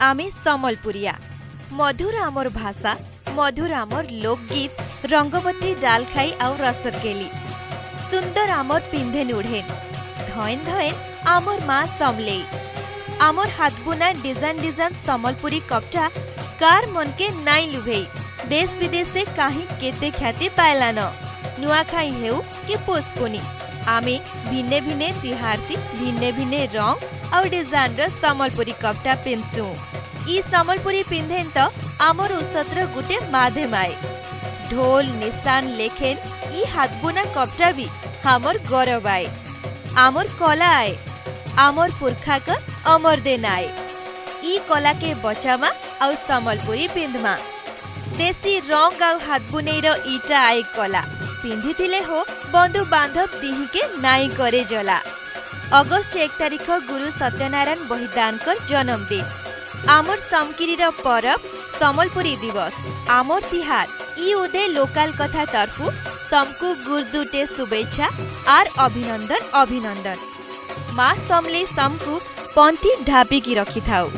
आमे समलपुरिया मधुर आमर भाषा मधुर आमर लोकगीत रंगवती डाल खाई आउ रसरकेली सुंदर आमर पिंधे नुढ़ेन धयन धयन आमर माँ समले आमर हाथ बुना डिजाइन डिजाइन समलपुरी कपटा कार मन के नाई लुभे देश विदेश से कहीं केते ख्याति पायलान नुआखाई हेउ कि पोषपुनी आमे भिन्ने भिन्ने तिहारती भिन्ने भिन्ने रंग और डिजाइन र समलपुरी कपटा पिंधसु ई समलपुरी पिंधेन तो आमर उसत्र गुटे माध्यम आए ढोल निशान लेखेन ई हाथ बुना कपटा भी हमर गौरव आए आमर कला आए आमर पुरखा कर अमर देन आए ई कला के बचामा और समलपुरी पिंधमा देसी रंग और हाथ बुनेर ईटा आए कला पिंधिथिले हो बंधु बांधव दिही के नाई करे जला अगस्त 1 तारिख गुरु सत्यनारायण बहिदानकर जन्मदिन आमर समकिरीर परब समलपुरी दिवस आमर तिहार ई उदे लोकल कथा तरफु समकु गुरदुटे शुभेच्छा आर अभिनंदन अभिनंदन माँ समले समकु पंथी ढापी की रखी थाउ।